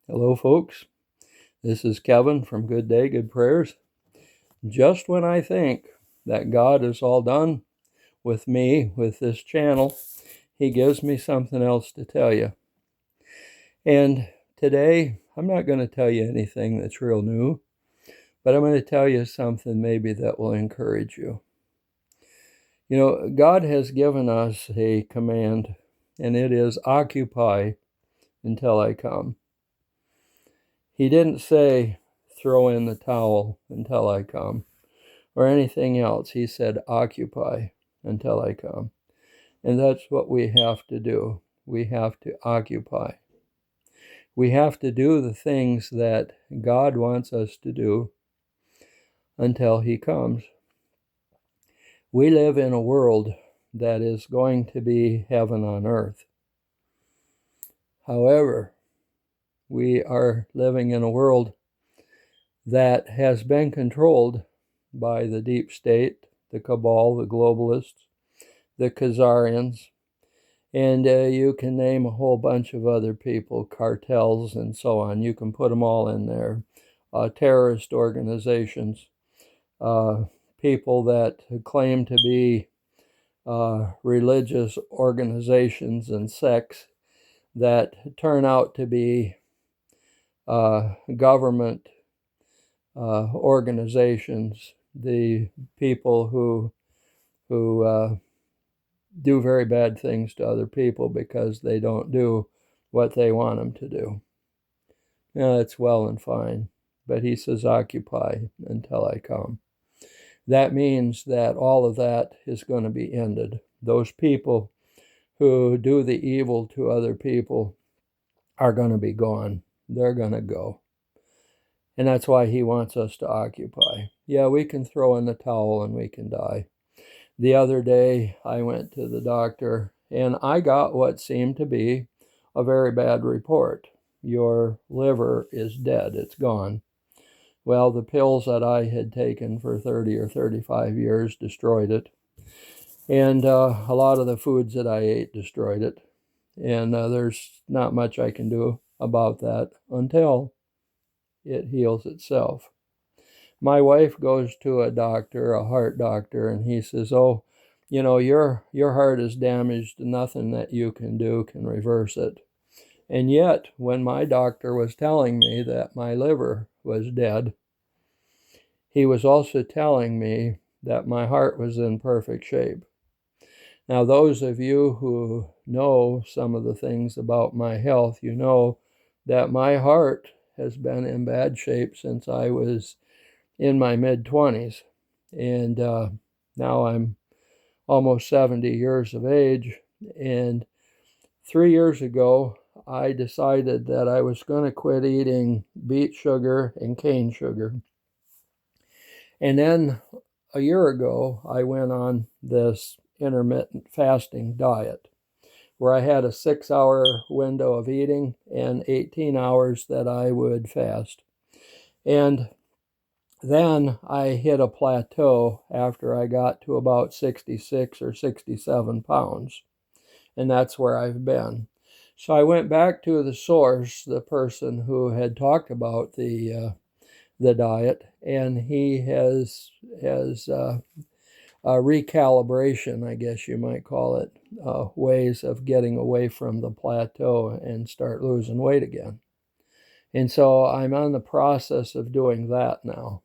Hello, folks. This is Kevin from Good Day, Good Prayers. Just when I think that God is all done with me, with this channel, He gives me something else to tell you. And today, I'm not going to tell you anything that's real new, but I'm going to tell you something maybe that will encourage you. You know, God has given us a command, and it is occupy until I come. He didn't say, throw in the towel until I come, or anything else. He said, occupy until I come. And that's what we have to do. We have to occupy. We have to do the things that God wants us to do until He comes. We live in a world that is going to be heaven on earth. However, we are living in a world that has been controlled by the deep state, the cabal, the globalists, the Khazarians, and you can name a whole bunch of other people, cartels and so on. You can put them all in there. Terrorist organizations, people that claim to be religious organizations and sects that turn out to be government organizations, the people who do very bad things to other people because they don't do what they want them to do. Now, it's well and fine, but He says, occupy until I come. That means that all of that is going to be ended. Those people who do the evil to other people are going to be gone. They're going to go. And that's why He wants us to occupy. Yeah, we can throw in the towel and we can die. The other day, I went to the doctor, and I got what seemed to be a very bad report. Your liver is dead. It's gone. Well, the pills that I had taken for 30 or 35 years destroyed it. And a lot of the foods that I ate destroyed it. And there's not much I can do about that until it heals itself. My wife goes to a doctor, a heart doctor, and he says, oh, you know, your heart is damaged. Nothing that you can do can reverse it. And yet, when my doctor was telling me that my liver was dead, he was also telling me that my heart was in perfect shape. Now, those of you who know some of the things about my health, you know that my heart has been in bad shape since I was in my mid-20s, and now I'm almost 70 years of age, and 3 years ago I decided that I was going to quit eating beet sugar and cane sugar. And then a year ago I went on this intermittent fasting diet where I had a 6-hour window of eating and 18 hours that I would fast. And then I hit a plateau after I got to about 66 or 67 pounds. And that's where I've been. So I went back to the source, the person who had talked about the diet, and he has a recalibration, I guess you might call it, ways of getting away from the plateau and start losing weight again. And so I'm on the process of doing that now.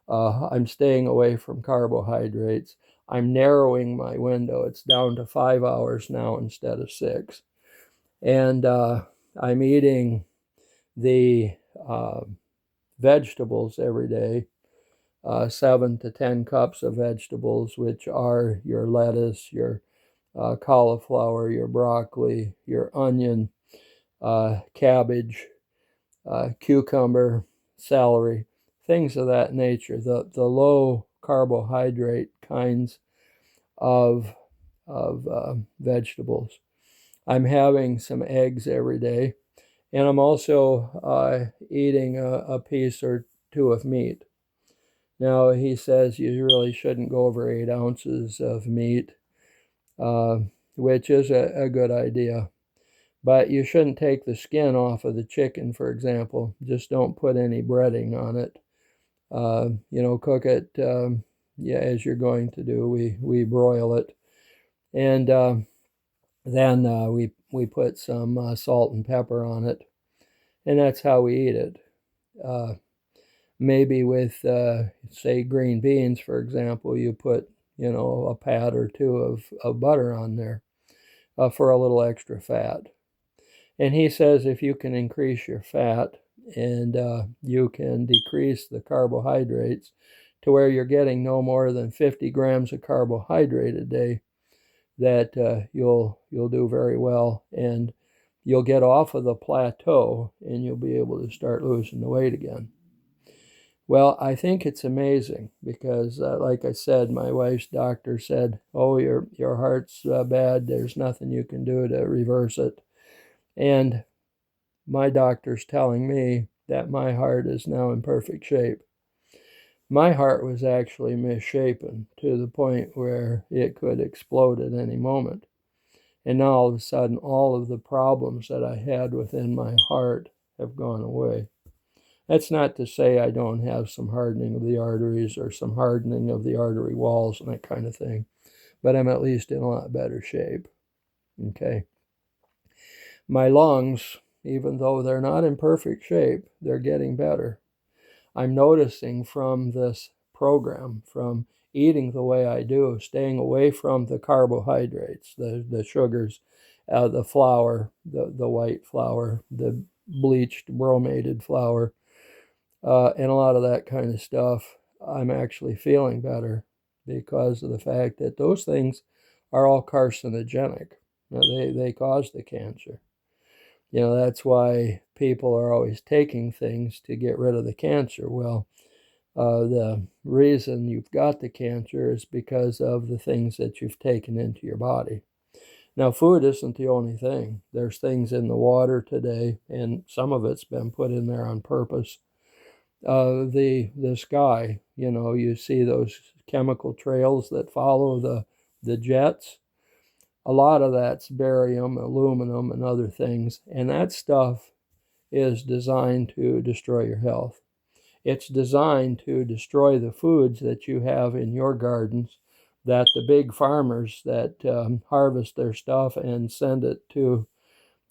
I'm staying away from carbohydrates. I'm narrowing my window. It's down to 5 hours now instead of 6. And I'm eating the vegetables every day, 7 to 10 cups of vegetables, which are your lettuce, your cauliflower, your broccoli, your onion, cabbage, cucumber, celery, things of that nature, the low carbohydrate kinds of vegetables. I'm having some eggs every day, and I'm also eating a piece or two of meat. Now, he says you really shouldn't go over 8 ounces of meat, which is a good idea. But you shouldn't take the skin off of the chicken, for example. Just don't put any breading on it. Cook it, as you're going to do. We broil it. And then we put some salt and pepper on it. And that's how we eat it. Maybe with, say, green beans, for example, you put, a pat or two of butter on there for a little extra fat. And he says if you can increase your fat and you can decrease the carbohydrates to where you're getting no more than 50 grams of carbohydrate a day, that you'll do very well, and you'll get off of the plateau and you'll be able to start losing the weight again. Well, I think it's amazing because, like I said, my wife's doctor said, "Oh, your heart's bad. There's nothing you can do to reverse it." And my doctor's telling me that my heart is now in perfect shape. My heart was actually misshapen to the point where it could explode at any moment. And now all of a sudden, all of the problems that I had within my heart have gone away. That's not to say I don't have some hardening of the arteries or some hardening of the artery walls and that kind of thing, but I'm at least in a lot better shape. Okay. My lungs, even though they're not in perfect shape, they're getting better. I'm noticing from this program, from eating the way I do, staying away from the carbohydrates, the sugars, the flour, the white flour, the bleached bromated flour, and a lot of that kind of stuff, I'm actually feeling better because of the fact that those things are all carcinogenic. They cause the cancer. That's why people are always taking things to get rid of the cancer. Well, the reason you've got the cancer is because of the things that you've taken into your body. Now, food isn't the only thing. There's things in the water today, and some of it's been put in there on purpose. The sky, you see those chemical trails that follow the jets. A lot of that's barium, aluminum, and other things, and that stuff is designed to destroy your health. It's designed to destroy the foods that you have in your gardens, that the big farmers that harvest their stuff and send it to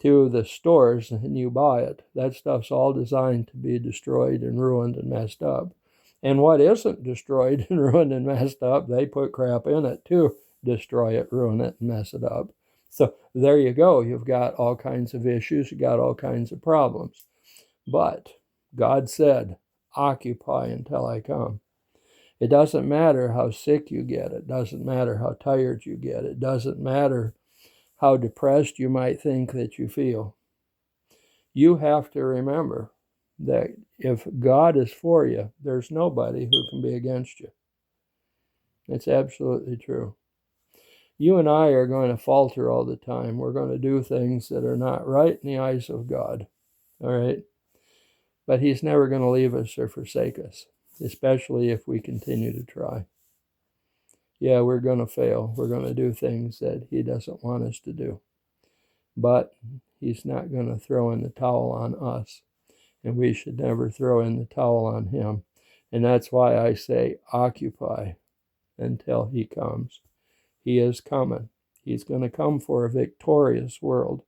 the stores and you buy it. That stuff's all designed to be destroyed and ruined and messed up. And what isn't destroyed and ruined and messed up, they put crap in it to destroy it, ruin it, and mess it up. So there you go. You've got all kinds of issues. You've got all kinds of problems. But God said, occupy until I come. It doesn't matter how sick you get. It doesn't matter how tired you get. It doesn't matter how depressed you might think that you feel. You have to remember that if God is for you, there's nobody who can be against you. It's absolutely true. You and I are going to falter all the time. We're going to do things that are not right in the eyes of God. All right? But He's never going to leave us or forsake us, especially if we continue to try. Yeah, we're going to fail. We're going to do things that He doesn't want us to do. But He's not going to throw in the towel on us. And we should never throw in the towel on Him. And that's why I say occupy until He comes. He is coming. He's going to come for a victorious world.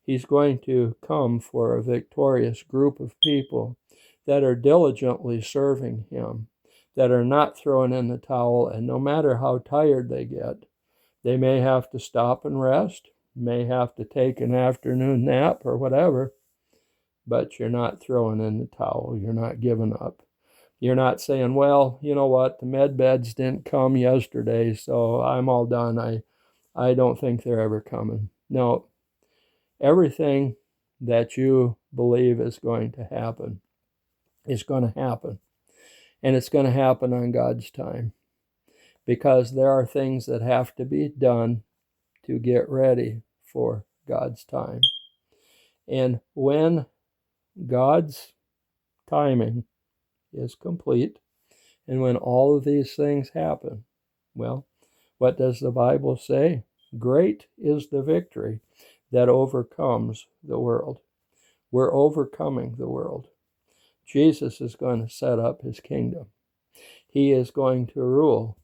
He's going to come for a victorious group of people that are diligently serving Him, that are not throwing in the towel, and no matter how tired they get, they may have to stop and rest, may have to take an afternoon nap or whatever, but you're not throwing in the towel. You're not giving up. You're not saying, well, you know what, the med beds didn't come yesterday, so I'm all done. I don't think they're ever coming. No, everything that you believe is going to happen is going to happen. And it's going to happen on God's time. Because there are things that have to be done to get ready for God's time. And when God's timing is complete, and when all of these things happen, well, what does the Bible say? Great is the victory that overcomes the world. We're overcoming the world. Jesus is going to set up his kingdom. He is going to rule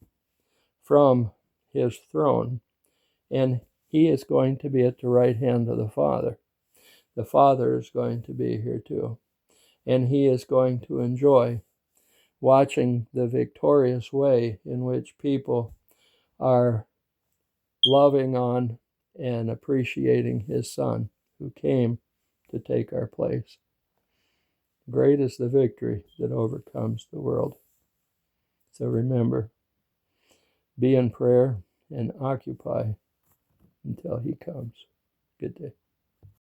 from his throne, and he is going to be at the right hand of the Father. The Father is going to be here too, and he is going to enjoy watching the victorious way in which people are loving on and appreciating his Son who came to take our place. Great is the victory that overcomes the world. So remember, be in prayer and occupy until he comes. Good day.